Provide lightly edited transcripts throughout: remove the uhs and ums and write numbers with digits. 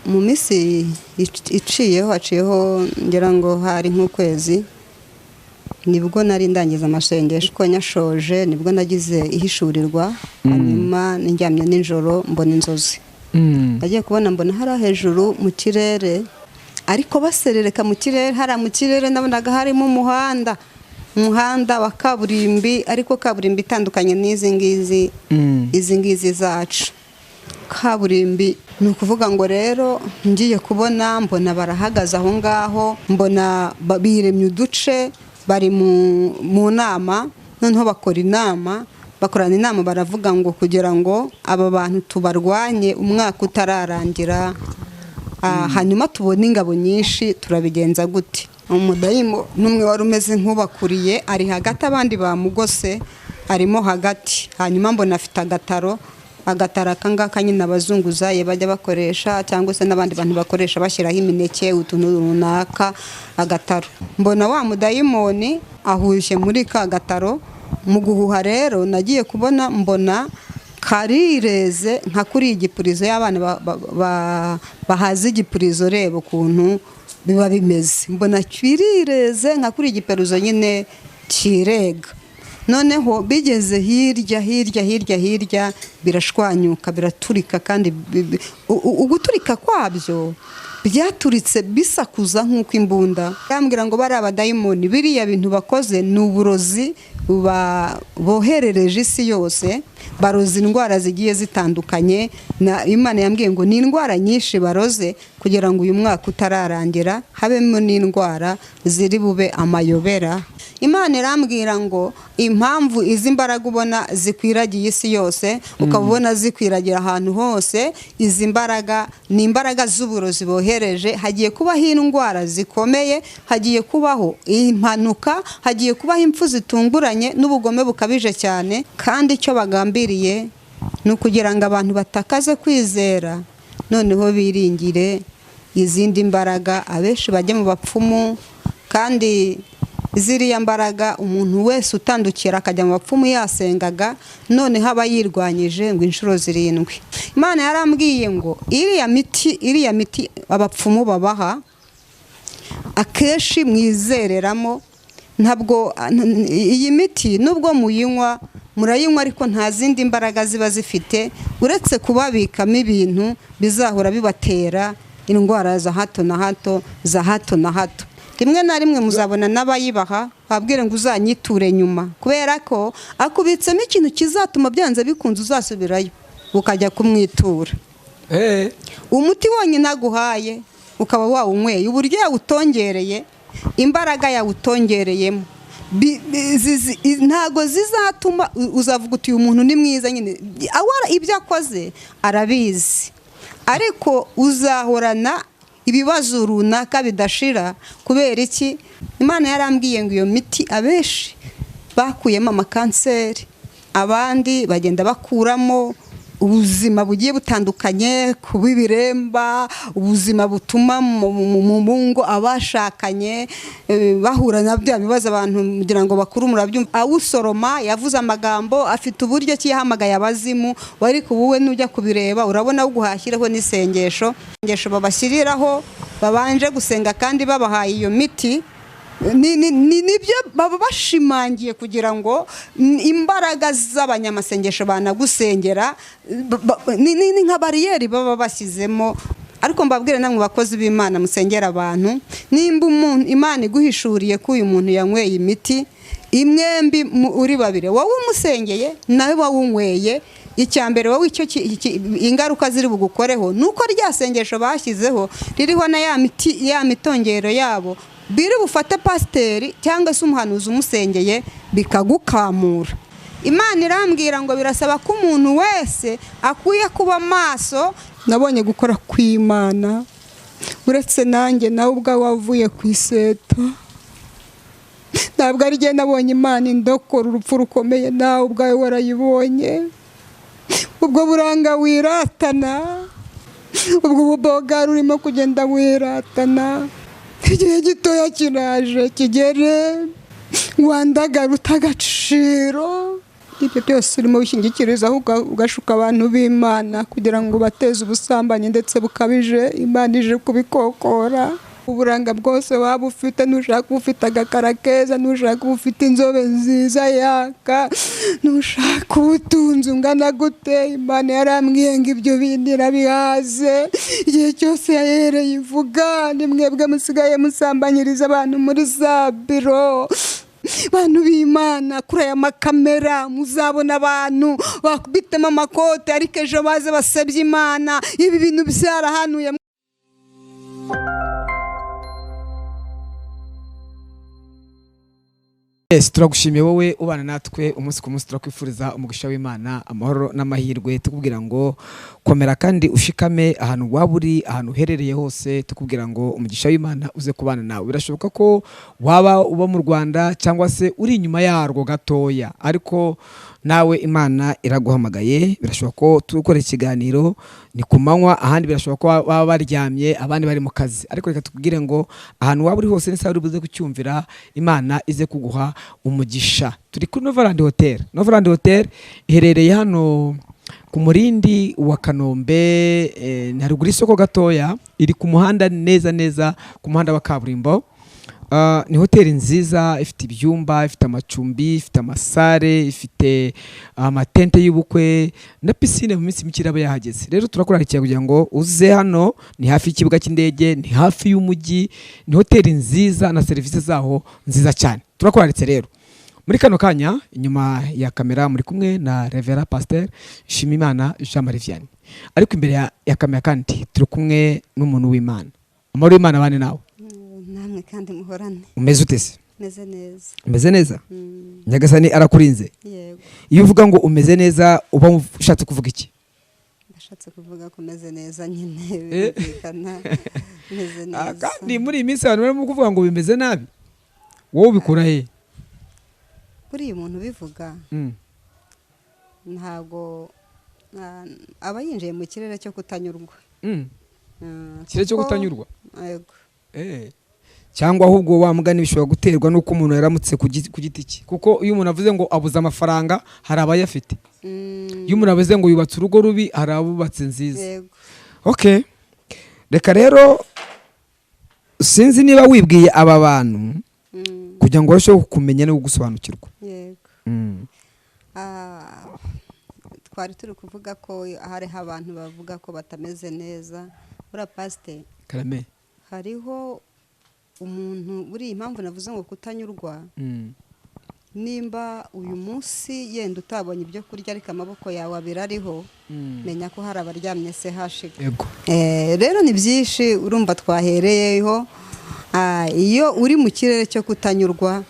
mu minsi haciyeho ngira ngo hari nk'ukwezi nibwo nari ndangiza amasengesho ko nyashoje nibwo nagize ihishurirwa hanyuma njyamye nijoro mbona inzozi nagiye kubona mbona hari hejuru mu kirere ariko baserereka mu kirere hari mu kirere nabonaga harimo umuhanda wa kaburimbi ariko kaburimbi itandukanye n'izi ngizi zacu kaburimbi ni ukuvuga ngo rero ngiye kubona mbona barahagaze aho ngaho mbona biremye uduce bari mu nama noneho bakorana inama baravuga ngo kugira ngo aba bantu tubarwanye umwaka utararangira hanyuma tubone ingabo nyinshi turabigenza gute umudayimo n'umwe wari umeze nk'ubakuriye ari hagati abandi bamugose arimo hagati hanyuma mbona afite agatara kangaka nyine abazunguzaye bajya bakoresha cyangwa se n'abandi bantu bakoresha bashyiraho imineke utuntu runaka agataro mbona wa mudayimoni ahushye muri ka gataro mu guhuha rero nagiye kubona mbona karireze nka kuri igipurizo y'abana bahaze igipurizo reba ukuntu biba bimeze mbona kirireze nka kuri igiperuzo nyine kirega noneho bigeze hirya birashwanyuka biraturika kandi uguturika kwabyo byaturitse bisakuza nk'uko imbunda yambwira ngo bari abadayimoni biriya bintu bakoze ni uburozi boherereje isi yose baroza indwara zigiye zitandukanye na Imana yambwiye ngo ni indwara nyinshi baroze kugira ngo uyu mwaka utararangira habemo n'indwara ziri bube amayobera Imana irambwira ngo impamvu izi mbaraga ubona zikwiragiye isi yose ukabona zikwiragira ahantu hose izi mbaraga ni imbaraga z'uburozi bohereje hagiye kubaho indwara zikomeye hagiye kubaho impanuka hagiye kubaho impfu zitunguranye n'ubugome bukabije cyane kandi icyo bagambiriye ni ukugira ngo abantu batakaze kwizera noneho biringire izindi mbaraga abenshi bajye mu bapfumu kandi ziriya mbaraga umuntu wese utandukira akajya mu bapfumu yasengaga none haba yirwanyije ngo inshuro 7 Imana yarambwiye ngo iriya miti abapfumu babaha akeshi mwizereramo ntabwo iyi miti nubwo muyinywa murayinywa ariko nta zindi mbaraga ziba zifite uretse kubabikamo ibintu bizahora bibatera indwara za hato na hato rimwe na rimwe muzabona n'abayibaha babwire ngo uzanyiture nyuma kubera ko akubitsemo ikintu kizatuma byanze bikunze uzasubirayo ukajya kumwitura umuti wonyine aguhaye ukaba wawunyweye uburyo yawutongereye imbaraga yawutongereyemo ntago zizatuma uzavuga uti uyu muntu ni mwiza nyine ibyo akoze arabizi ariko uzahorana ibibazo runaka bidashira kubera iki Imana yarambwiye ngo iyo miti abeshi bakuyemo amakanseri abandi bagenda bakuramo ubuzima bugiye butandukanye kubibiremba ubuzima butuma mu ngo abashakanye bahura na bya bibazo abantu kugira ngo bakuru murabyumva awusoroma yavuze amagambo afite uburyo kiyahamagaye abazimu wari kubuwe nujya kubireba urabona uguhashiraho n'isengesho babashyiriraho babanje gusenga kandi babahaye iyo miti nibyo baba bashimangiye kugira ngo imbaraga z'abanyamasengesho banagusengera ni nka bariyeri baba bashyizemo ariko mbabwire namwe bakozi b'Imana musengera abantu nimba umuntu Imana iguhishuriye ko uyu muntu yanyweye imiti imwembi uri babire wowe umusengeye nawe wawunyweye icyambere wowe icyo ingaruka ziri bugukoreho nuko ryasengesho bashyizeho ririho na ya mitongero yabo biri bufate pasiteri cyangwa se umuhanuzi umusengeye bikagukamura Imana irambwira ngo birasaba ko umuntu wese akwiye kuba maso nabonye gukora kw'Imana uretse nanjye nawe ubwawe wavuye ku iseta ntabwo ari jye nabonye Imana indokora urupfu rukomeye nawe ubwawe warayibonye ubwo buranga wiratana ubwo buboga rurimo kugenda wiratana igihe gitoya kiraje kigere wandagara utagaciro ibyo byose urimo wishingikirizaho ugashuka abantu b'Imana kugira ngo bateze ubusambanyi ndetse bukabije. Imana ije kubikokora. Uburanga bwose waba ufite, nushaka ufite agakara keza, nushaka ufite inzobe nziza yaka, nushaka ubutunzi ungana gute, Imana yarambwiye ngo ibyo bintu irabihaze. Igihe cyose yahereye ivuga, ni mwebwe musigaye musambanyiriza abantu muri za biro. Bantu b'Imana, kuri aya makamera muzabona abantu bakubitemo amakote ariko ejo baze basebya Imana. Ibi bintu byarahanuye. Yes, turagushimiye wowe ubana natwe umunsi ku munsi. Turakwifuriza umugisha w'Imana, amahoro n'amahirwe. Tukubwira ngo komera kandi ushikame ahantu waba uri, ahantu uherereye hose. Tukubwira ngo umugisha w'Imana uze kubana nawe. Birashoboka ko waba uba mu Rwanda cyangwa se uri inyuma yarwo gatoya, ariko nawe Imana iraguhamagaye. Birashoboka ko tukora ikiganiro ni ku manywa, ahandi birashoboka ko baba baryamye, abandi bari mu kazi, ariko reka tukubwire ngo ahantu waba uri hose nisa uri buze kucyumvira, Imana ize kuguha umugisha. Turi kuri Novaland Hotel. Novaland Hotel iherereye hano ku Murindi wa Kanombe, haruguru isoko gatoya, iri ku muhanda neza ku muhanda wa kaburimbo. Ni hoteli nziza, ifite ibyumba, ifite amacumbi, ifite amasare, ifite amatente y'ubukwe na piscine mu minsi mike iraba yahageze. Rero turakurarikiye kugira ngo uze hano. Ni hafi y'ikibuga cy'indege, ni hafi y'umujyi, ni hoteli nziza na serivisi zaho nziza cyane. Turakuraritse rero. Muri kano kanya inyuma ya kamera muri kumwe na Reverend Pasteur Nshimiyimana Jean Marie Vianney, ariko imbere ya kamera kandi turi kumwe n'umuntu w'Imana. Amahoro y'Imana bane nawe. Namwe kandi muhorane. Umeze ute se? Meze neza. Umeze neza? Nyagasani arakurinze? Yego. Iyo uvuga ngo umeze neza uba ushatse kuvuga iki? Ndashatse kuvuga ko meze neza nyine, birumvikana. Meze neza. Kandi muri iyi minsi abantu barimo kuvuga ngo bimeze nabi, wowe ubikura he? Kuri uyu muntu bivuga ntabwo aba yinjiye mu kirere cyo kutanyurwa. Kirere cyo kutanyurwa? Yego. Cyangwa ahubwo wa mugani bishobora guterwa n'uko umuntu yaramutse ku giti cye, kuko iyo umuntu avuze ngo abuze amafaranga hari abayafite. Iyo umuntu avuze ngo yubatse urugo rubi hari abubatse nziza. Yego. Okay, reka rero sinzi niba wibwiye aba bantu kugira ngo barusheho kumenya no gusobanukirwa. Yego. Twari turi kuvuga ko hariho abantu bavuga ko batameze neza. Ura Pasteur Karame, hariho umuntu buri impamvu navuze ngo kutanyurwa. Nimba uyu munsi yenda utabonye ibyo kurya ariko amaboko yawe abirariho, menya ko hari abaryamye se hashika. yego. Rero ni byinshi urumva twahereyeho. Iyo uri mu kirere cyo kutanyurwa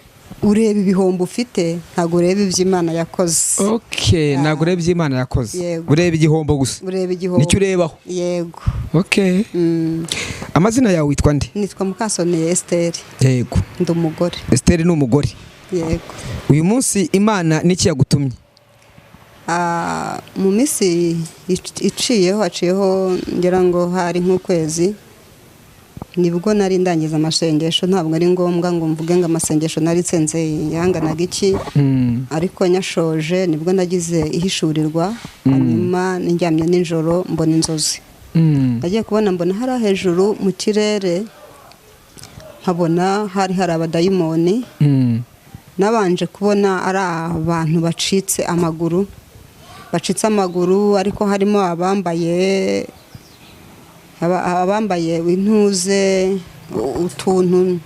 ureba ibihombo ufite, ntabwo ureba iby'Imana yakoze. Okay, ntabwo ureba iby'Imana yakoze, ureba igihombo gusa. Ureba igihombo. Nicyo urebaho. Yego. Okay. Amazina yawe witwa nde? Nitwa Mukasoni Esther. Yego. Ndi umugore. Esther ni umugore. Yego. Uyu munsi Imana niki yagutumye? Mu minsi haciyeho ngira ngo hari nk'ukwezi, nibwo nari ndangiza amasengesho. Ntabwo ari ngombwa ngo mvuge ngo amasengesho nari nsenze yanganaga iki, ariko nyashoje nibwo nagize ihishurirwa. Hanyuma ndyamye nijoro mbona inzozi. Nagiye kubona mbona hari hejuru mu kirere, nkabona hari abadayimoni. Nabanje kubona ari abantu bacitse amaguru, ariko harimo abambaye intuze, utuntu,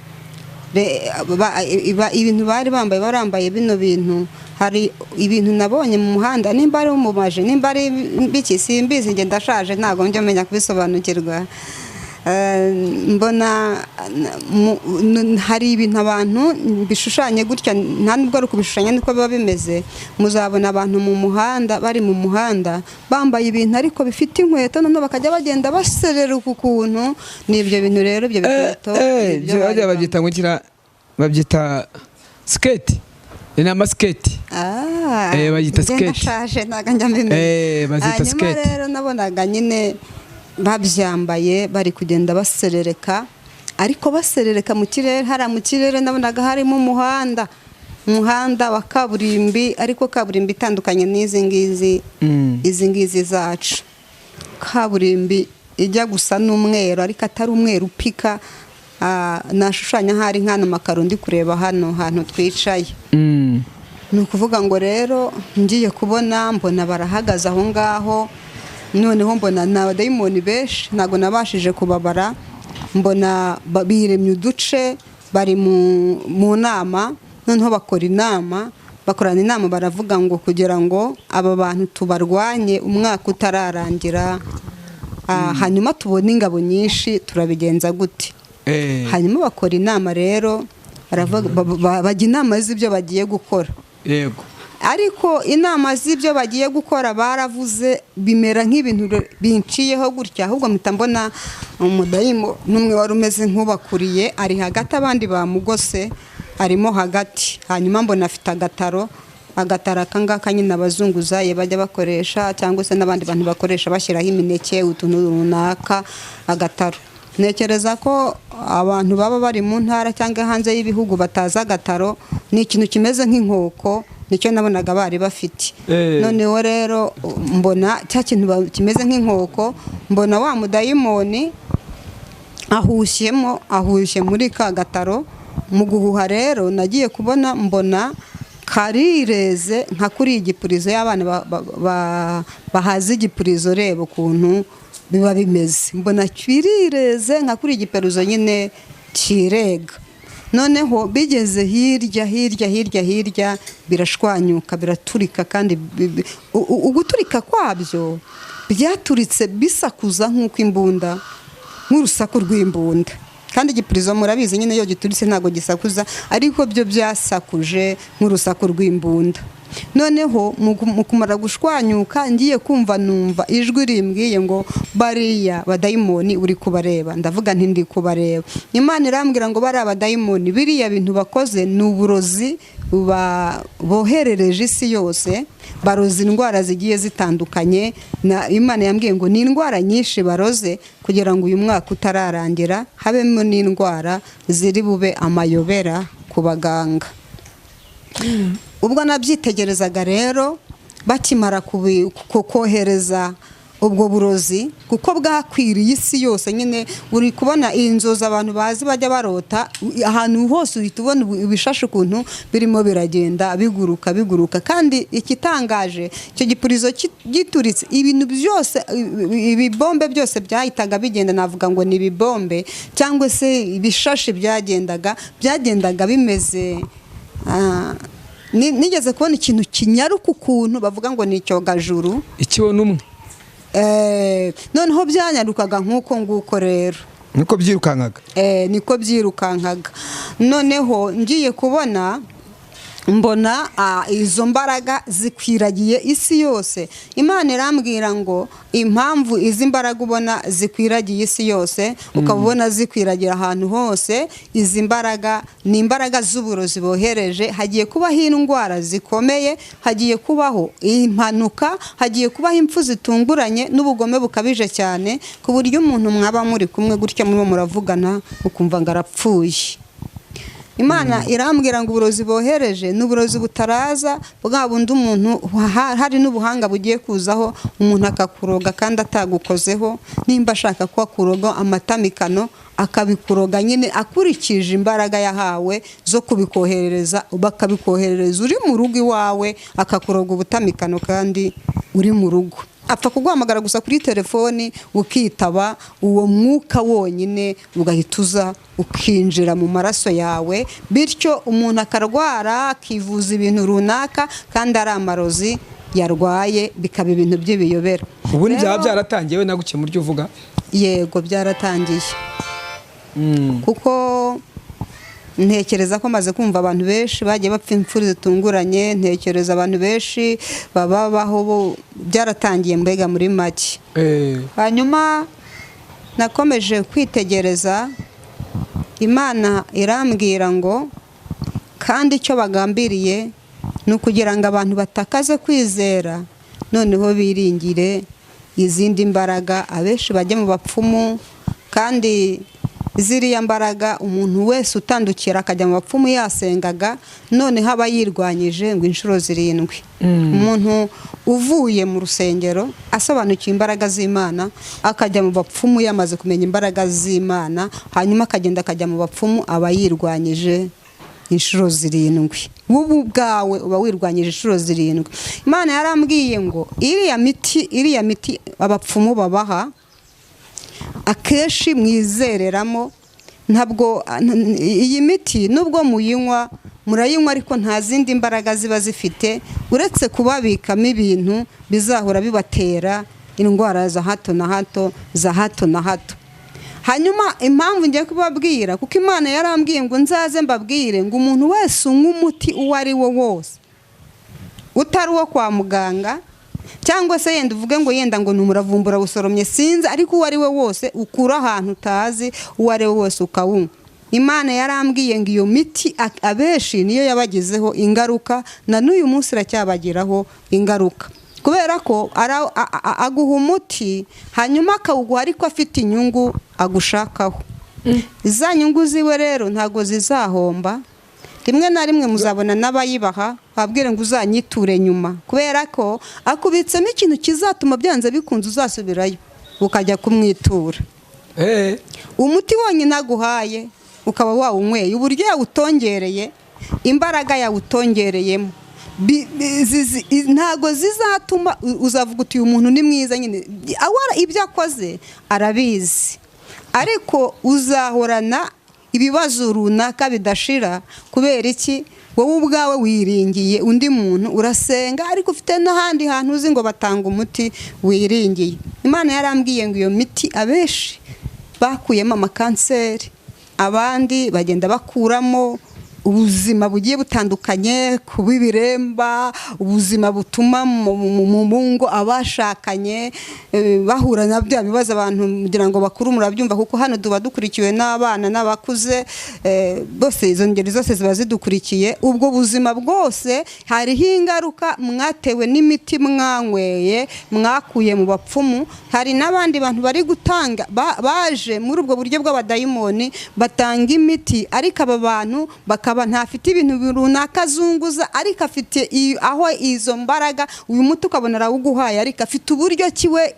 ibintu barambaye bino bintu. Hari ibintu nabonye mu muhanda, nimba ari umumaje, nimba ari biki simbizi, nge ndashaje ntabwo njye menya kubisobanukirwa. Mbona hari ibintu abantu bishushanye gutya, nta nubwo ari kubishushanya niko biba bimeze. Muzabona abantu mu muhanda, bari mu muhanda bambaye ibintu ariko bifite inkweto, none bakajya bagenda baserera ukuntu. N'ibyo bintu rero ibyo bikweto babyita ngukira, babyita skate. Ni amaskate. Babyita skate. Ndashaje ntago njya mbimenya. Bazita skate. Rero nabonaga nyine babyambaye bari kugenda baserereka, ariko baserereka mu kirere. Hari mu kirere nabonaga harimo umuhanda umuhanda wa kaburimbi, ariko kaburimbi itandukanye n'izi ngizi zacu. Kaburimbi ijya gusa n'umweru ariko atari umweru upika, nashushanya hari nk'ano makaro ndi kureba hano hantu twicaye. Ni ukuvuga ngo rero ngiye kubona mbona barahagaze aho ngaho, noneho mbona ni abadayimoni benshi, ntabwo nabashije kubabara. Mbona biremye uduce, bari mu nama, noneho bakorana inama baravuga ngo kugira ngo aba bantu tubarwanye umwaka utararangira, hanyuma tubone ingabo nyinshi turabigenza gute. Hanyuma bakora inama rero, bajya inama z'ibyo bagiye gukora. Yego. Ariko inama z'ibyo bagiye gukora baravuze bimera nk'ibintu binciyeho gutya, ahubwo mpita mbona umudayimo n'umwe wari umeze nk'ubakuriye ari hagati, abandi bamugose arimo hagati. Hanyuma mbona afite agataro akangaka nyine abazunguzaye bajya bakoresha, cyangwa se n'abandi bantu bakoresha bashyiraho imineke, utuntu runaka, agataro. Ntekereza ko abantu baba bari mu ntara cyangwa hanze y'ibihugu bataza agataro, ni ikintu kimeze nk'inkoko, nicyo nabonaga bari bafite. Noneho rero mbona cya kintu kimeze nk'inkoko, mbona wa mudayimoni ahushye muri ka gataro. Mu guhuha rero nagiye kubona mbona karireze nka kuri igipurizo y'abana bahaza igipurizo, reba ukuntu biba bimeze. Mbona kirireze nka kuri igipurizo nyine kirega. Noneho bigeze hirya birashwanyuka, biraturika, kandi uguturika kwabyo byaturitse bisakuza nk'uko imbunda, nk'urusaku rw'imbunda. Kandi igipurizo murabizi nyine iyo gituritse ntabwo gisakuza, ariko byo byasakuje nk'urusaku rw'imbunda. Noneho mu kumara gushwanyuka ngiye kumva numva ijwi rimbwiye ngo bariya badayimoni uri kubareba. Ndavuga nti ndi kubareba. Imana irambwira ngo bari abadayimoni, biriya bintu bakoze ni uburozi boherereje isi yose, baroza indwara zigiye zitandukanye. Imana yambwiye ngo ni indwara nyinshi baroze kugira ngo uyu mwaka utararangira habemo n'indwara ziri bube amayobera ku baganga. Ubwo nabyitegerezaga rero bakimara kohereza ubwo burozi, kuko bwakwiriye isi yose nyine, uri kubona inzozi abantu bazi bajya barota, ahantu hose uhita ubona ibishashi ukuntu birimo biragenda biguruka. Kandi ikitangaje, icyo gipurizo gituritse, ibintu byose, ibibombe byose byahitaga bigenda. Navuga ngo ni ibibombe cyangwa se ibishashi byagendaga bimeze. Nigeze kubona ikintu kinyaruka ukuntu bavuga ngo ni icyogajuru, ikibona umwe. Noneho byanyarukaga nk'uko nguko rero, niko byirukankaga. Noneho ngiye kubona mbona izo mbaraga zikwiragiye isi yose. Imana irambwira ngo impamvu izi mbaraga ubona zikwiragiye isi yose, ukabona zikwiragira ahantu hose, izi mbaraga ni imbaraga z'uburozi bohereje. Hagiye kubaho indwara zikomeye, hagiye kubaho impanuka, hagiye kubaho impfu zitunguranye n'ubugome bukabije cyane, ku buryo umuntu mwaba muri kumwe gutya murimo muravugana ukumva ngo arapfuye. Imana irambwira ngo uburozi bohereje n'uburozi butaraza, bwa bundi umuntu hari n'ubuhanga bugiye kuzaho, umuntu akakuroga kandi atagukozeho. Nimba ashaka ko akuroga amatamikano, akabikuroga nyine akurikije imbaraga yahawe zo kubikoherereza, bakabikoherereza uri mu rugo iwawe, akakuroga ubutamikano kandi uri mu rugo. Apfa kuguhamagara gusa kuri telefoni ukitaba, uwo mwuka wonyine ugahita uza ukinjira mu maraso yawe, bityo umuntu akarwara akivuza ibintu runaka kandi ari amarozi yarwaye, bikaba ibintu by'ibiyobera. Ubundi byaba byaratangiye we naguke mu ryo uvuga? Yego, byaratangiye. Kuko ntekereza ko maze kumva abantu benshi bagiye bapfa impfu zitunguranye, ntekereza abantu benshi babaho, byaratangiye mbega muri make. Hanyuma nakomeje kwitegereza, Imana irambwira ngo kandi icyo bagambiriye ni ukugira ngo abantu batakaze kwizera, noneho biringire izindi mbaraga, abenshi bajye mu bapfumu. Kandi ziriya mbaraga umuntu wese utandukira akajya mu bapfumu yasengaga none haba yirwanyije ngo inshuro 7. Umuntu uvuye mu rusengero asobanukiwe imbaraga z'Imana akajya mu bapfumu yamaze kumenya imbaraga z'Imana, hanyuma akagenda akajya mu bapfumu aba yirwanyije inshuro 7. Wowe ubwawe uba wirwanyije inshuro 7. Imana yarambwiye ngo iriya miti abapfumu babaha akeshi mwizereramo, ntabwo iyi miti nubwo muyinywa murayinywa ariko nta zindi mbaraga ziba zifite uretse kubabikamo ibintu bizahora bibatera indwara za hato na hato. Hanyuma impamvu ngiye kubabwira kuko Imana yarambwiye ngo nzaze mbabwire ngo umuntu wese unywa umuti uwo ari wo wose utari uwo kwa muganga cyangwa se yenda uvuge ngo yenda ngo numuravumbura busoromye sinzi, ariko uwo ari we wose ukura ahantu utazi uwo ari we wose ukawunywa. Imana yarambwiye ngo iyo miti abeshi niyo yabagizeho ingaruka na n'uyu munsi iracyabagiraho ingaruka, kubera ko aguha umuti hanyuma akawuguha ariko afite inyungu agushakaho. Za nyungu ziwe rero ntago zizahomba, rimwe na rimwe muzabona n'abayibaha babwire ngo uzanyiture nyuma, kubera ko akubitsemo ikintu kizatuma byanze bikunze uzasubirayo ukajya kumwitura. Umuti wonyine aguhaye ukaba wawunyweye, uburyo yawutongereye, imbaraga yawutongereyemo ntago zizatuma uzavuga uti uyu muntu ni mwiza nyine ibyo akoze arabizi, ariko uzahorana ibibazo runaka bidashira. Kubera iki? Wowe ubwawe wiringiye undi muntu, urasenga ariko ufite n'ahandi hantu uzi ngo batanga umuti wiringiye. Imana yarambwiye ngo iyo miti abeshi bakuyemo amakanseri, abandi bagenda bakuramo ubuzima bugiye butandukanye, kuba ibiremba, ubuzima butuma mu ngo abashakanye bahura na bya bibazo abantu kugira ngo bakuru murabyumva, kuko hano duba dukurikiwe n'abana n'abakuze bose, izo ngeri zose ziba zidukurikiye. Ubwo buzima bwose hariho ingaruka mwatewe n'imiti mwanyweye mwakuye mu bapfumu. Hari n'abandi bantu bari gutanga baje muri ubwo buryo bw'abadayimoni batanga imiti, ariko aba bantu bakaba ntafite ibintu runaka zunguza, ariko afite aho izo mbaraga uyu muti ukabona arawuguhaye, ariko afite uburyo kiwe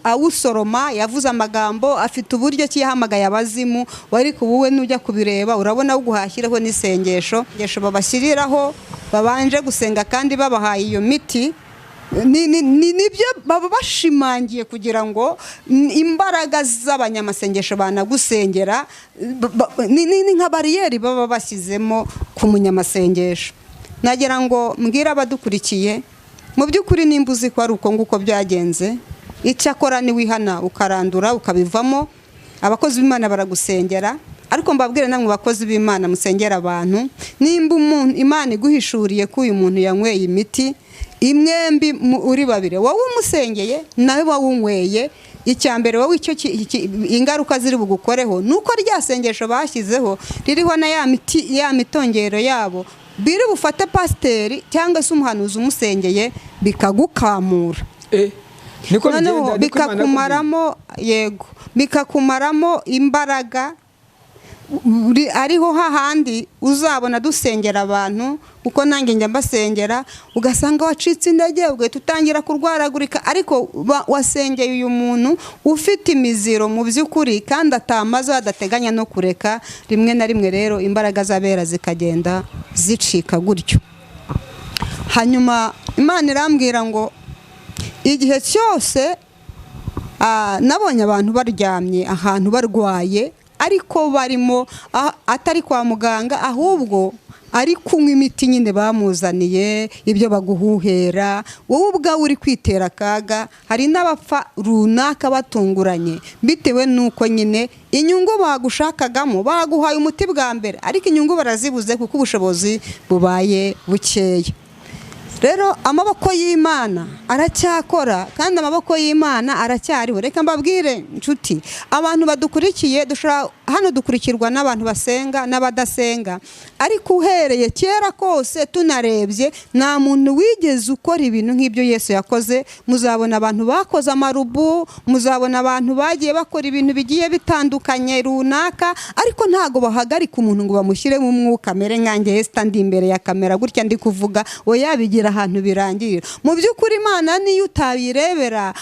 awusoroma, yavuze amagambo, afite uburyo kiyahamagaye abazimu. Ariko wowe nujya kubireba urabona uguhashyireho n'isengesho babashyiriraho, babanje gusenga kandi babahaye iyo miti. Nibyo baba bashimangiye kugira ngo imbaraga z'abanyamasengesho banagusengera, ni nka bariyeri baba bashyizemo ku munyamasengesho. Nagira ngo mbwira abadukurikiye, mu by'ukuri nimba uzi ko ari uko nguko byagenze, icyakora ni wihana ukarandura ukabivamo. Abakozi b'Imana baragusengera, ariko mbabwire namwe bakozi b'Imana musengera abantu, nimba Imana iguhishuriye ko uyu muntu yanyweye imiti imwembi uri babire, wowe umusengeye nawe wawunyweye, icyambere wowe icyo ingaruka ziri bugukoreho nuko ryasengesho bashyizeho ririho na ya mitongero yabo biri bufate pasiteri cyangwa se umuhanuzi umusengeye bikagukamura, noneho bikakumaramo, yego bikakumaramo imbaraga. Ariho hahandi uzabona dusengera abantu, kuko nange njya mbasengera, ugasanga wacitse intege ugahita utangira kurwaragurika, ariko wasengeye uyu muntu ufite imiziro mu by'ukuri kandi atamaze adateganya no kureka. Rimwe na rimwe rero imbaraga z'abera zikagenda zicika gutyo. Hanyuma Imana irambwira ngo igihe cyose nabonye abantu baryamye ahantu barwaye, ariko barimo atari kwa muganga, ahubwo ari kunywa imiti nyine bamuzaniye, ibyo baguhuhera, wowe ubwawe uri kwitera akaga. Hari n'abapfa runaka batunguranye bitewe n'uko nyine inyungu bagushakagamo baguhaye umuti bwa mbere, ariko inyungu barazibuze kuko ubushobozi bubaye bukeya. rero amaboko y'Imana aracyakora kandi amaboko y'Imana aracyariho. Reka mbabwire inshuti, abantu badukurikiye, hano dukurikirwa n'abantu basenga n'abadasenga, ariko uhereye kera kose tunarebye nta muntu wigeze ukora ibintu nk'ibyo Yesu yakoze. Muzabona abantu bakoze amarubu, muzabona abantu bagiye bakora ibintu bigiye bitandukanye runaka, ariko ntago bahagarika umuntu ngo bamushyire mu mwuka mere nkanjye Esther ndi imbere ya kamera gutya ndi kuvuga, oya bigira ahantu birangirira. Mu by'ukuri Imana niyo utayirebera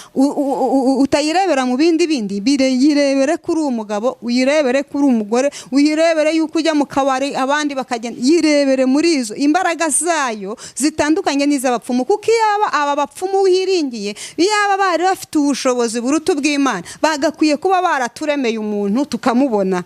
utayirebera mu bindi yirebere kuri umugabo, uyirebere kuri umugore, uyirebere yuko ujya mu kabari abandi bakagenda, yirebere muri izo imbaraga zayo zitandukanye n'iz'abapfumu. Kuko iyaba aba bapfumu wiringiye, iyaba bari bafite ubushobozi buruta bw'Imana, bagakwiye kuba baraturemeye umuntu tukamubona.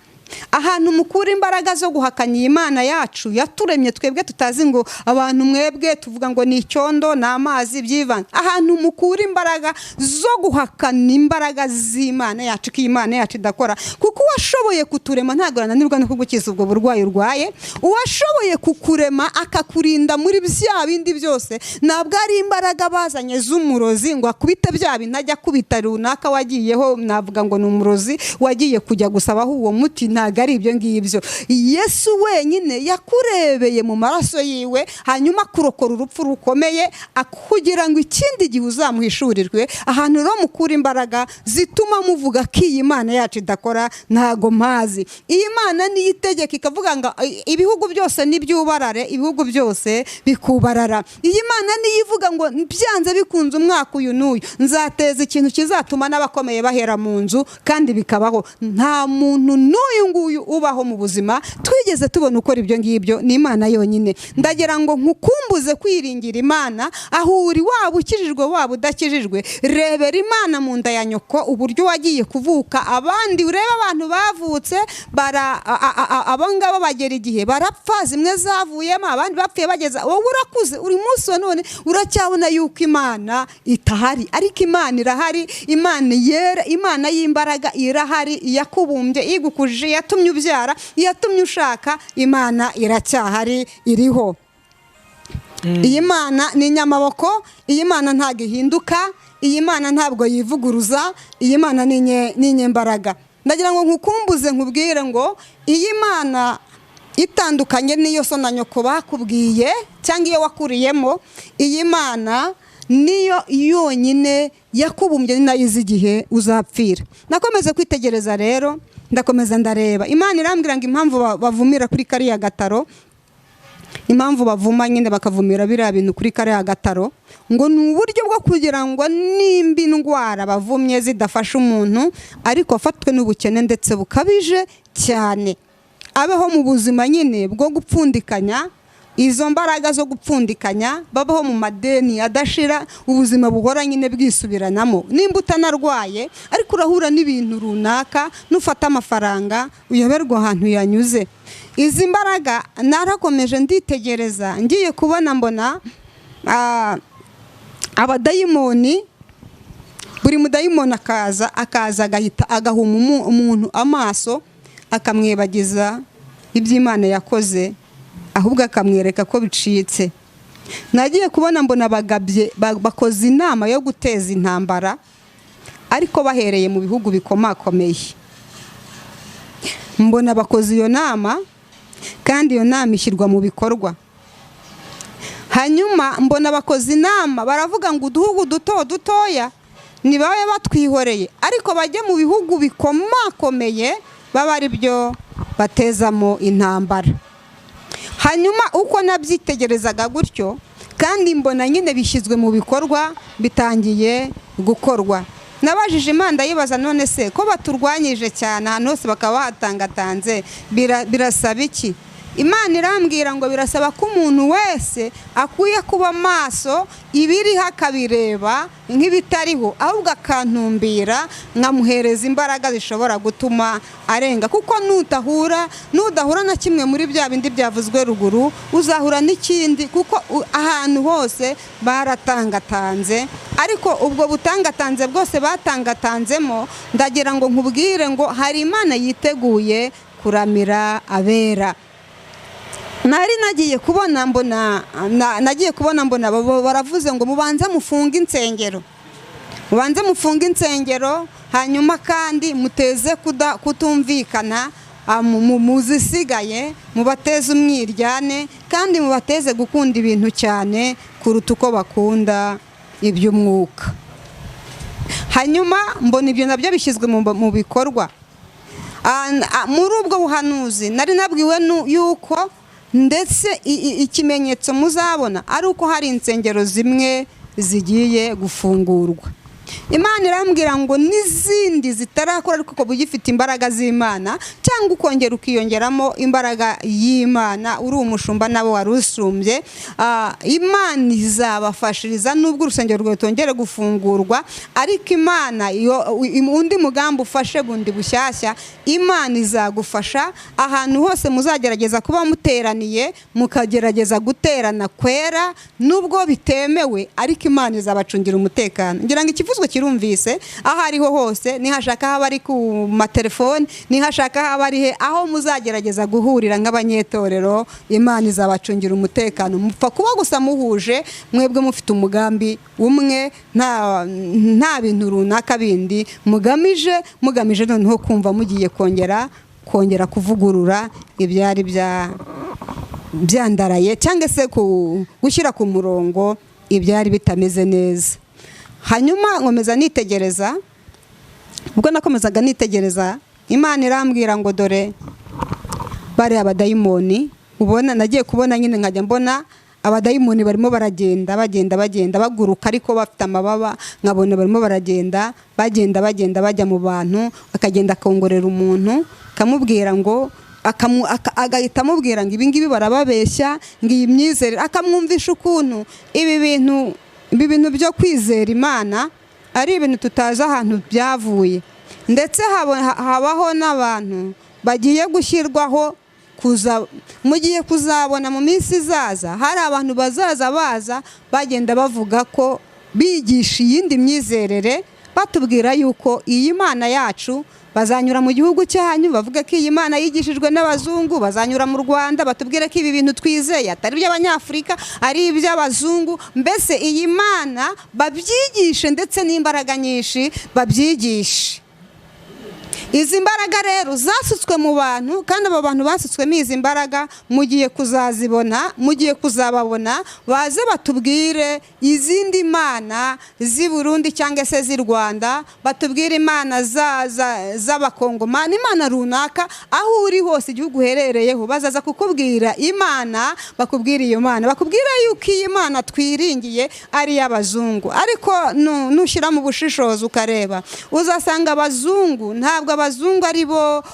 Ahantu mukura imbaraga zo guhakanya Imana yacu yaturemye twebwe tutazi, ngo abantu mwebwe tuvuga ngo ni icyondo n'amazi by'ivanze. Ahantu mukura imbaraga zo guhakana imbaraga z'Imana yacu, ko Imana yacu idakora. Kuko uwashoboye kuturema ntabwo ananirwa no kugukiza ubwo burwayi urwaye. Uwashoboye kukurema akakurinda muri bya bindi byose, ntabwo ari imbaraga bazanye z'umurozi ngo akubite bya bintu ajya kubita runaka wagiyeho, navuga ngo ni umurozi wagiye kujya gusabaho uwo muti. Ntabwo ari ibyo ngibyo. Yesu wenyine yakurebeye mu maraso yiwe, hanyuma kurokora urupfu rukomeye kugira ngo ikindi gihe uzamuhishurirwe. Ahantu rero mukura imbaraga zituma muvuga ko iyi Mana yacu idakora ntago mpazi. Iyi Mana niyo itegeka ikavuga ngo ibihugu byose nibyubarare, ibihugu byose bikubarara. Iyi Mana niyo ivuga ngo byanze bikunze umwaka uyu n'uyu nzateza ikintu kizatuma n'abakomeye bahera mu nzu, kandi bikabaho. Nta muntu n'uyu nguyu ubaho mu buzima twigeze tubona ukora ibyo ngibyo, ni Imana yonyine. Ndagira ngo nkukumbuze kwiringira Imana aho uri, waba ukijijwe waba udakijijwe. Rebera Imana mu nda ya nyoko uburyo wagiye kuvuka. Abandi ureba abantu bavutse abangaba bagera igihe barapfa, zimwe zavuyemo, abandi bapfuye bageza. Wowe urakuze, uri munsi wa none uracyabona yuko Imana itahari, ariko Imana irahari. Imana yera, Imana y'imbaraga irahari, yakubumbye, igukujije, yatumye ubyara, yatumye ushaka. Imana iracyahari, iriho. Iyi Mana ni nyamaboko, iyi Mana ntabwo ihinduka, iyi Mana ntabwo yivuguruza, iyi Mana ni nyembaraga. Ndagira ngo nkukumbuze nkubwire ngo iyi Mana itandukanye n'iyo so na nyoko bakubwiye cyangwa iyo wakuriyemo. Iyi Mana niyo yonyine yakubumbye, ni nayo izi igihe uzapfira. Nakomeze kwitegereza rero, ndakomeza ndareba. Imana irambwira ngo impamvu bavumira kuri kariya gataro, impamvu bavuma nyine bakavumira biriya bintu kuri kariya gataro, ngo ni uburyo bwo kugira ngo nimba indwara bavumye zidafasha umuntu, ariko afatwe n'ubukene ndetse bukabije cyane, abeho mu buzima nyine bwo gupfundikanya izo mbaraga zo gupfundikanya, babaho mu madeni adashira, ubuzima buhora nyine bwisubiranamo. Nimba utanarwaye ariko urahura n'ibintu runaka, nufata amafaranga uyoberwa ahantu yanyuze. Izi mbaraga narakomeje nditegereza, ngiye kubona mbona abadayimoni, buri mudayimoni akaza agahita agahuma umuntu amaso, akamwibagiza iby'Imana yakoze, ahubwo akamwereka ko bicitse. Nagiye kubona mbona bagabye bakoze inama yo guteza intambara, ariko bahereye mu bihugu bikomakomeye. Mbona bakoze iyo nama, kandi iyo nama ishyirwa mu bikorwa. Hanyuma mbona bakoze inama, baravuga ngo uduhugu dutoya nibabe batwihoreye, ariko bajye mu bihugu bikomakomeye baba ari byo batezamo intambara. Hanyuma uko nabyitegerezaga gutyo, kandi mbona nyine bishyizwe mu bikorwa, bitangiye gukorwa. Nabajije Imana yibaza, none se ko baturwanyije cyane ahantu hose bakaba batangatanze, birasaba iki? Imana irambwira ngo birasaba ko umuntu wese akwiye kuba maso, ibiriho akabireba nk'ibitariho, ahubwo akantumbira nkamuhereza imbaraga zishobora gutuma arenga. Kuko nudahura na kimwe muri bya bindi byavuzwe ruguru, uzahura n'ikindi. Kuko ahantu hose baratangatanze, ariko ubwo butangatanze bwose batangatanzemo, ndagira ngo nkubwire ngo hari Imana yiteguye kuramira abera. nari nagiye kubona mbona baravuze ngo mubanze mufunge insengero, hanyuma kandi muteze kutumvikana muzisigaye, mubateze umwiryane kandi mubateze gukunda ibintu cyane kuruta uko bakunda iby'umwuka. Hanyuma mbona ibyo nabyo bishyizwe mu bikorwa. Muri ubwo buhanuzi nari nabwiwe yuko ndetse ikimenyetso muzabona ari uko hari insengero zimwe zigiye gufungurwa. Imana irambwira ngo n'izindi zitarakora ariko ko bugifite imbaraga z'Imana, cyangwa ukongera ukiyongeramo imbaraga y'Imana, uri umushumba nabo warusumbye, Imana izabafashiriza nubwo urusengero rwatongere gufungurwa, ariko Imana undi mugambi ufashe bundi bushyashya, Imana izagufasha ahantu hose muzagerageza kuba muteraniye, mukagerageza guterana kwera nubwo bitemewe, ariko Imana izabacungira umutekano. Ngira ngo ikivuzwe kirumvise, aho ariho hose, nihashaka haba ari ku matelefone, nihashaka haba ari aho muzagerageza guhurira nk'abanyetorero, Imana izabacungira umutekano. Mupfa kuba gusa muhuje, mwebwe mufite umugambi umwe, nta bintu runaka bindi mugamije noneho kumva mugiye kongera kuvugurura ibyari byandaraye, cyangwa se gushyira ku murongo ibyari bitameze neza. Hanyuma nkomeza nitegereza, ubwo nakomezaga nitegereza, Imana irambwira ngo dore bari abadayimoni. Ubona nagiye kubona nyine nkajya mbona abadayimoni barimo bagenda baguruka ariko bafite amababa, nkabona barimo bagenda bajya mu bantu, akagenda akongorera umuntu, akamubwira ngo agahita amubwira ngo ibi ngibi barababeshya, ngo iyi myizerere, akamwumvisha ukuntu ibi bintu byo kwizera Imana ari ibintu tutazi ahantu byavuye, ndetse habaho n'abantu bagiye gushyirwaho mugiye kuzabona mu minsi izaza, hari abantu baza bagenda bavuga ko bigisha iyindi myizerere, batubwira yuko iyi Mana yacu, bazanyura mu gihugu cyanyu bavuga ko iyi Mana yigishijwe n'abazungu, bazanyura mu Rwanda batubwira ko ibi bintu twizeye atari iby'Abanyafurika, ari iby'abazungu. Mbese iyi Mana babyigishe ndetse n'imbaraga nyinshi babyigishe. Izi mbaraga rero zasutswe mu bantu, kandi abo bantu basutswemo izi mbaraga mugiye kuzababona, baze batubwire izindi Mana z'i Burundi cyangwa se z'i Rwanda, batubwire Imana z'abakongomani, Imana runaka, aho uri hose igihugu uherereyeho bazaza kukubwira Imana, bakubwira iyo Mana, bakubwira yuko iyi Mana twiringiye ari iy'abazungu. Ariko nushyira mu bushishozi ukareba, uzasanga abazungu ntabwo abazungu ari bo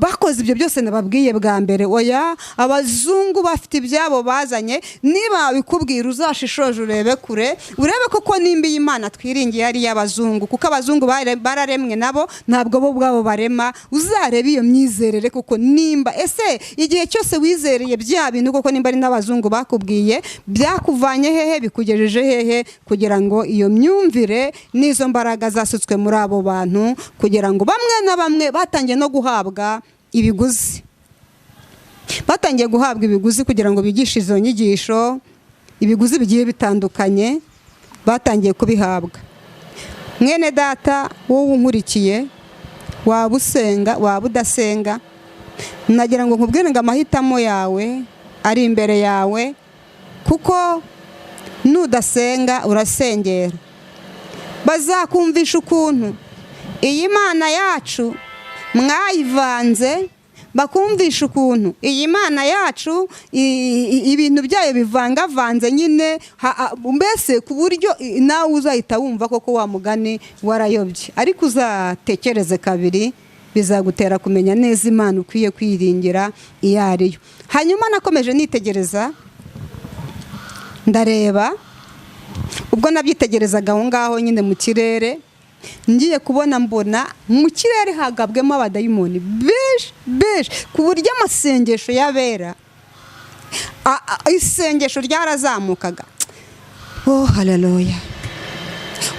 bakoze ibyo byose nababwiye bwa mbere. Oya, abazungu bafite ibyabo bazanye. Niba bikubwira uzashishoje urebe kure, urebe koko nimba iyi Imana twiringiye ari iy'abazungu, kuko abazungu bararemwe nabo, ntabwo bo ubwabo barema. Uzarebe iyo myizerere kuko nimba igihe cyose wizereye bya bintu koko nimba ari n'abazungu bakubwiye, byakuvanye hehe, bikugejeje hehe, kugira ngo iyo myumvire n'izo mbaraga zasutswe muri abo bantu, kugira ngo bamwe na bamwe batangiye no guhabwa ibiguzi, kugira ngo bigishe izo nyigisho. Ibiguzi bigiye bitandukanye batangiye kubihabwa. Mwene data wowe unkurikiye, waba usenga waba udasenga, nagira ngo nkubwire ngo amahitamo yawe ari imbere yawe, kuko nudasenga urasengera. Bazakumvisha ukuntu iyi Mana yacu mwayivanze, bakumvisha ukuntu iyi Mana yacu ibintu byayo bivangavanze nyine, mbese ku buryo nawe uzahita wumva koko wa mugani warayobye. Ariko uzatekereze kabiri, bizagutera kumenya neza Imana ukwiye kwiringira iyo ariyo. Hanyuma nakomeje nitegereza, ndareba, ubwo nabyitegerezaga aho ngaho nyine mu kirere, ngiye kubona mbona mu kirere hagabwemo abadayimoni benshi, ku buryo amasengesho y'abera, isengesho ryarazamukaga. Oh haleluya!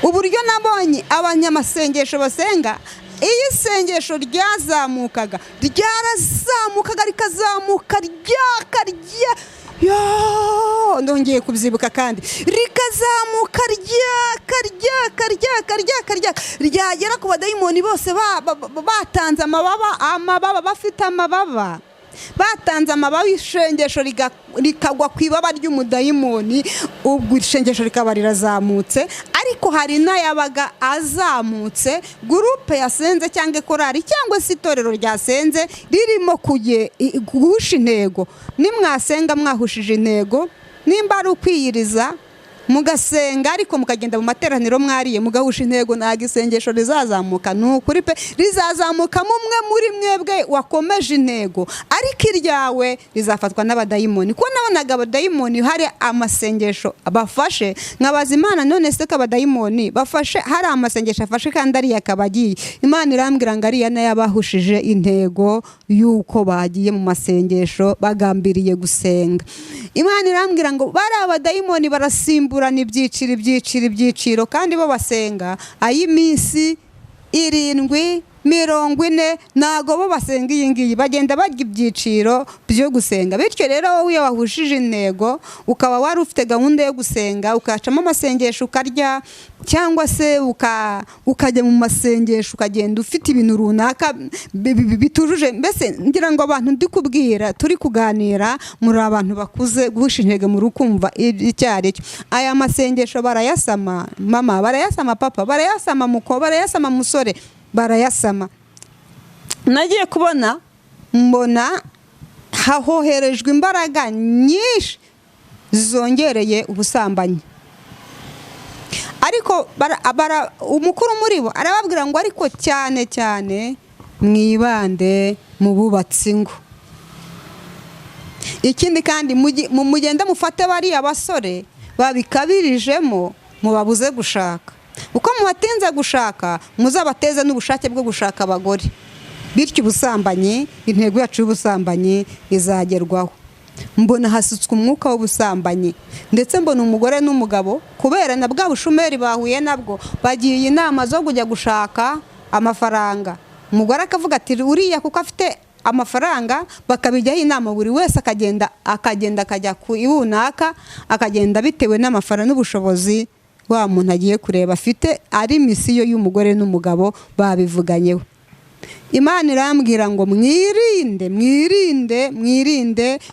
Uburyo nabonye abanyamasengesho basenga iyo isengesho ryazamukaga rikazamuka ndongeye kubyibuka kandi rikazamuka ryagera ku badayimoni bose batanze amababa bafite amababa batanze amababa, ishengesho rikagwa ku ibaba ry'umudayimoni, ubwo ishengesho rikaba rirazamutse. Ariko hari n'ayabaga azamutse, gurupe yasenze cyangwa korari cyangwa se itorero ryasenze ririmo guhusha intego. Nimwasenga mwahushije intego, nimba ari ukwiyiriza mugasenga ariko mukagenda mu materaniro mwariye mugahusha intego, ntago isengesho rizazamuka. Ni ukuri pe, rizazamuka umwe muri mwebwe wakomeje intego, ariko iryawe rizafatwa n'abadayimoni. Kuko nabonaga abadayimoni hari amasengesho bafashe, nkabaza Imana none se ko abadayimoni bafashe hari amasengesho afashe kandi ari yakabagiye. Imana irambwira ngo ariya n'ayabahushije intego yuko bagiye mu masengesho bagambiriye gusenga. Imana irambwira ngo bari abadayimoni barasimburana ibyiciro kandi bo basenga ay'iminsi 7, 40, ntago bo basenga iyi ngiyi, bagenda barya ibyiciro byo gusenga. Bityo rero wowe iyo wahushije intego ukaba wari ufite gahunda yo gusenga, ukacamo amasengesho ukarya, cyangwa se ukajya mu masengesho ukagenda ufite ibintu runaka bitujuje. Mbese ngira ngo abantu ndi kubwira turi kuganira muri abantu bakuze, guhusha intego muri ukumva icyari cyo. Aya masengesho barayasama mama, barayasama papa, barayasama muko, barayasama musore, barayasama. Nagiye kubona mbona hahoherejwe imbaraga nyinshi zongereye ubusambanyi. Ariko umukuru muri bo arababwira ngo ariko cyane mwibande mu bubatsi ingo. Ikindi kandi mugende mufate bariya basore babikabirijemo mubabuze gushaka, uko mubatinze gushaka muzabateze n'ubushake bwo gushaka abagore. Bityo ubusambanyi, intego yacu y'ubusambanyi izagerwaho. Mbona hasutswe umwuka w'ubusambanyi, ndetse mbona umugore n'umugabo kubera na bwa bushumeri bahuye nabwo bagiye inama zo kujya gushaka amafaranga. Umugore akavuga ati uriya kuko afite amafaranga, bakabijyaho inama, buri wese akagenda akajya ku runaka, akagenda bitewe n'amafaranga n'ubushobozi wa muntu agiye kureba afite. Ari misiyo y'umugore n'umugabo babivuganyeho. Imana irambwira ngo mwirinde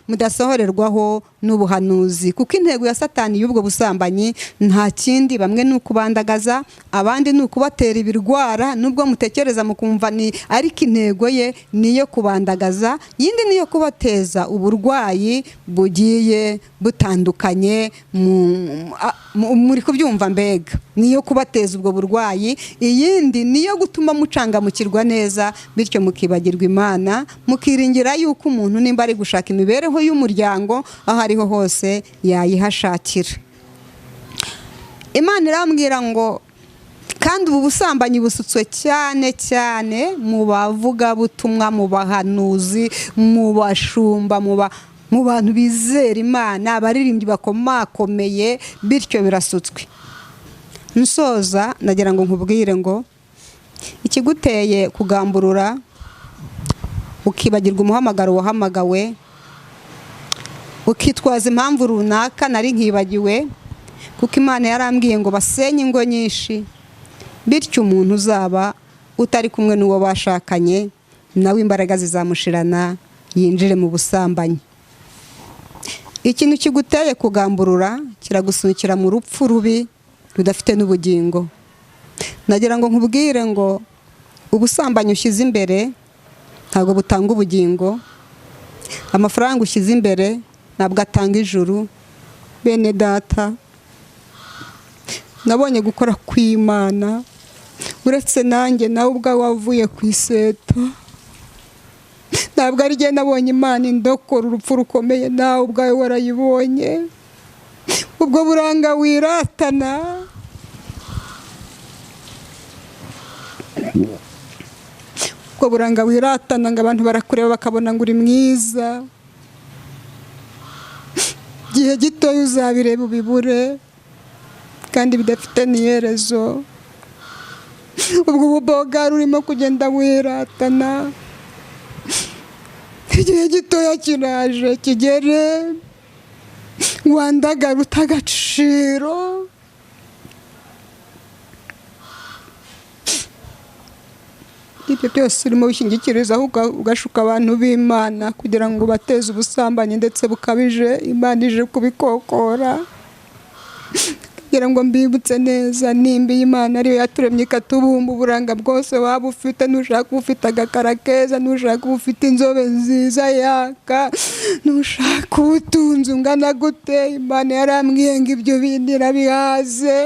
mudasohorerwaho n'ubuhanuzi, kuko intego ya Satani y'ubwo busambanyi nta kindi, bamwe ni ukubandagaza, abandi ni ukubatera ibirwara. Nubwo mutekereza mukumva ni, ariko intego ye niyo kubandagaza, yindi niyo kubateza uburwayi bugiye butandukanye. Muri kubyumva mbega, niyo kubateza ubwo burwayi, iyindi niyo gutuma mucangamukirwa neza, bityo mukibagirwa Imana, mukiringira yuko umuntu nimba ari gushaka imibereho y'umuryango aho ariho hose yayihashakira. Imana irambwira ngo kandi ubu busambanyi busutswe cyane mu bavuga butumwa, mu bahanuzi, mu bashumba, mu bantu bizera Imana, abaririmbyi bakomakomeye, bityo birasutswe. Nsoza nagira ngo nkubwire ngo ikiguteye kugamburura ukibagirwa umuhamagaro wahamagawe, ukitwaza impamvu runaka nari nkibagiwe, kuko Imana yarambwiye ngo basenye ingo nyinshi, bityo umuntu uzaba utari kumwe n'uwo bashakanye nawe imbaraga zizamushirana yinjire mu busambanyi. Ikintu kiguteye kugamburura kiragusunikira mu rupfu rubi rudafite n'ubugingo. Nagira ngo nkubwire ngo ubusambanyi ushyize imbere ntabwo butanga ubugingo, amafaranga ushyize imbere ntabwo atanga ijuru. Bene data, nabonye gukora kw'Imana, uretse nanjye nawe ubwawe wavuye ku iseto. Ntabwo ari jye nabonye Imana indokora urupfu rukomeye, nawe ubwawe warayibonye. Ubwo buranga wiratana, ubwo buranga wiratana ngo abantu barakureba bakabona ngo uri mwiza, igihe gitoya uzabireba ubibure kandi bidafite n'iherezo. ubwo bubogari urimo kugenda wiratana, igihe gitoya kiraje kigere wandagara uta agaciro. Ibyo byose urimo wishingikirizaho ugashuka abantu b'Imana kugira ngo bateze ubusambanyi ndetse bukabije. Imana ije kubikokora kugira ngo mbibutse neza, nimba Imana ariyo yaturemye ikatubumba uburanga bwose waba ufite, nushaka ufite agakara keza, nushaka ufite inzobe nziza yaka, nushaka ubutunzi ungana gute, Imana yarambwiye ngo ibyo bindi irabihaze.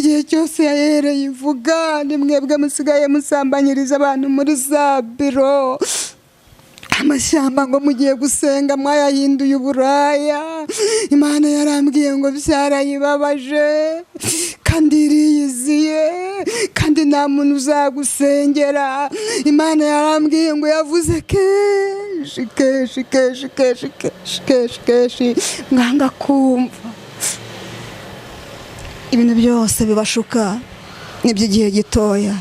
Igihe cyose yahereye ivuga, ni mwebwe musigaye musambanyiriza abantu muri za biro, amashyamba ngo mugiye gusenga mwayahinduye uburaya. Imana yarambwiye ngo byarayibabaje kandi iriyiziye kandi nta muntu uzagusengera. Imana yarambwiye ngo yavuze kenshi kenshi kenshi kenshi kenshi kenshi kenshi mwanga kumva. Ibintu byose bibashuka n'iby'igihe gitoya.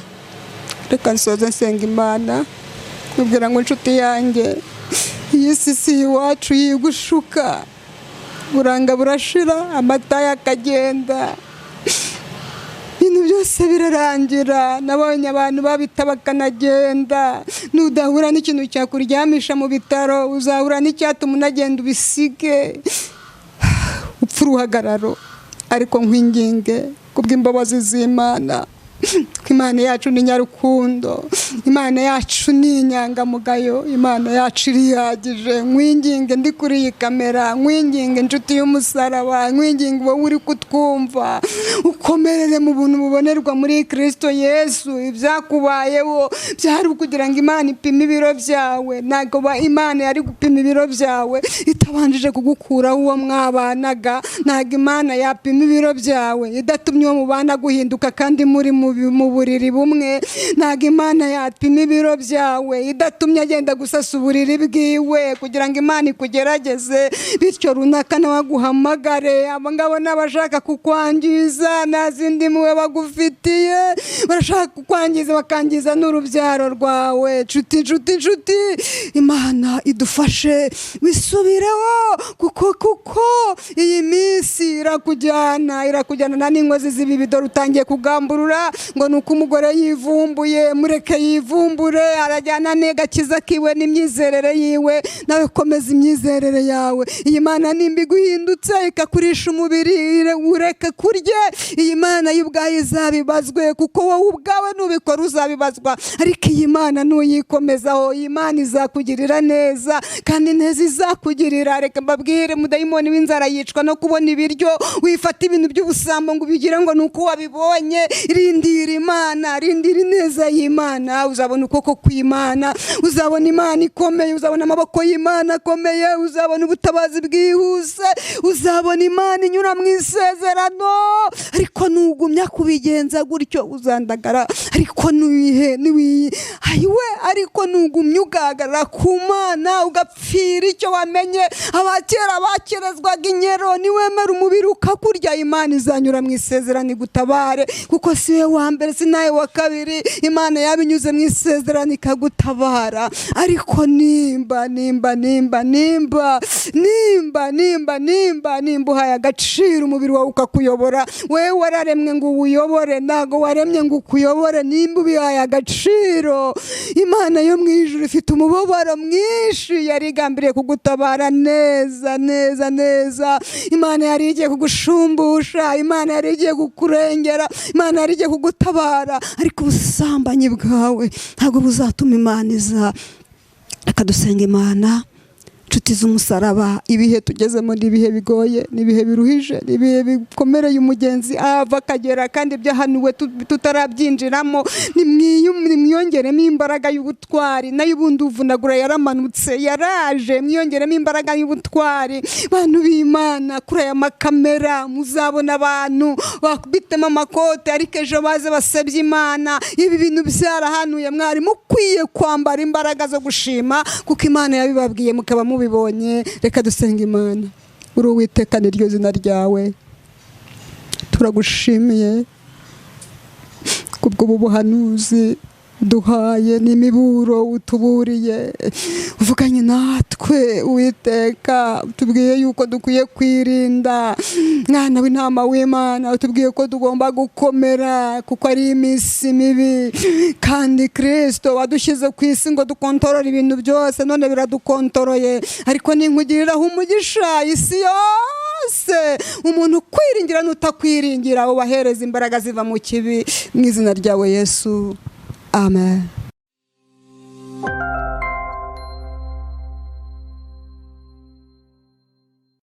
Reka nsoze nsenga Imana kubwira ngo inshuti yanjye, iyi si iwacu yigushuka, buranga burashira, amata yakagenda, ibintu byose birarangira. Nabonye abantu babita bakanagenda. Nudahura n'ikintu cyakuryamisha mu bitaro, uzahura n'icyatuma unagenda ubisige, upfa uruhagararo. Ariko nkwinginge kubw'imbabazi z'Imana, Imana yacu ni nyarukundo, Imana yacu ni inyangamugayo, Imana yacu irihagije. Nkwinginge ndi kuri iyi kamera, nkwinginge inshuti y'umusaraba, nkwinginge wowe uri kutwumva, ukomerere mu buntu bubonerwa muri Kristo Yesu. Ibyakubayeho byari ukugira ngo Imana ipime ibiro byawe, ntabwo Imana yari gupima ibiro byawe itabanjije kugukuraho uwo mwabanaga. Ntabwo Imana yapima ibiro byawe idatumye uwo mubana guhinduka kandi muri mu buriri bumwe. Ntabwo Imana yapima ibiro byawe idatumye agenda gusasa uburiri bwiwe kugira ngo Imana ikugerageze, bityo runaka nawe aguhamagare. Abo ngabo n'abashaka kukwangiza, nta zindi mpuhwe bagufitiye, barashaka kukwangiza bakangiza n'urubyaro rwawe. Nshuti, Imana idufashe wisubireho, kuko iyi minsi irakujyana n'inkozi z'ibibi. Dore utangiye kugamburura ngo nuko umugore yivumbuye, mureke yivumbure, arajyana n'agakiza kiwe n'imyizerere yiwe. Nawe komeza imyizerere yawe. Iyi Mana nimba iguhindutse ikakurisha umubiri, ureke kurye. Iyi Mana y'ubwayo izabibazwe, kuko wowe ubwawe nubikora uzabibazwa. Ariko iyi Mana nuyikomezaho, iyi Mana izakugirira neza kandi neza izakugirira. Reka mbabwire, mudayimoni w'inzara yicwa no kubona ibiryo. Wifata ibintu by'ubusambo ngo ubigire ngo nuko wabibonye. Rindira Imana, rindira ineza y'Imana, uzabona ukuboko kw'Imana, uzabona Imana ikomeye, uzabona amaboko y'Imana akomeye, uzabona ubutabazi bwihuse, uzabona Imana inyura mu isezerano. Ariko nugumya kubigenza gutyo uzandagara. Ariko ariko nugumya ugahagarara ku Mana ugapfira icyo wamenye. Abakera bakerezwaga inyero, niwemera umubiri ukakurya, Imana izanyura mu isezerano igutabare, kuko siwe wa mbere si nawe wa kabiri. Imana yabinyuze mu isezerano ikagutabara. Ariko nimba uhaye agaciro umubiri wawe ukakuyobora, wewe wararemwe ngo uwuyobore, ntago waremye ngo ukuyobore. Nimba ubihaye agaciro, Imana yo mu ijuru ifite umubabaro mwinshi, yarigambiriye kugutabara neza. Imana yari igiye kugushumbusha, Imana yari igiye kukurengera, Imana yari igiye kugutabara. Ariko ubusambanyi bwawe ntabwo buzatuma Imana iza. Reka dusenga Imana. Nshuti z'umusaraba, ibihe tugezemo ni ibihe bigoye, ni ibihe biruhije, ni ibihe bikomereye umugenzi ava akagera, kandi byahanuwe tutarabyinjiramo. Nimwiyongeremo imbaraga y'ubutwari, nayo ubundi uvunagura yaramanutse, yaraje. Mwiyongeremo imbaraga y'ubutwari, bantu b'Imana. Kuri aya makamera muzabona abantu bakubitemo amakote, ariko ejo baze basebye Imana. Ibi bintu byarahanuye, mwari mukwiye kwambara imbaraga zo gushima, kuko Imana yabibabwiye mukaba mubibonye. Reka dusenga Imana. Uri Uwiteka, ni ryo zina ryawe. Turagushimiye kubw'ubu buhanuzi duhaye n'imiburo utuburiye, uvuganye natwe Uwiteka, utubwiye yuko dukwiye kwirinda. Mwana w'intama w'Imana, utubwiye ko tugomba gukomera kuko ari iminsi mibi, kandi Kristo wadushyize ku isi ngo dukontorore ibintu byose, none biradukontoroye. Ariko ninkugiriraho umugisha isi yose, umuntu kwiringira n'utakwiringira ubahereza imbaraga ziva mu kibi, mu izina ryawe Yesu, amen.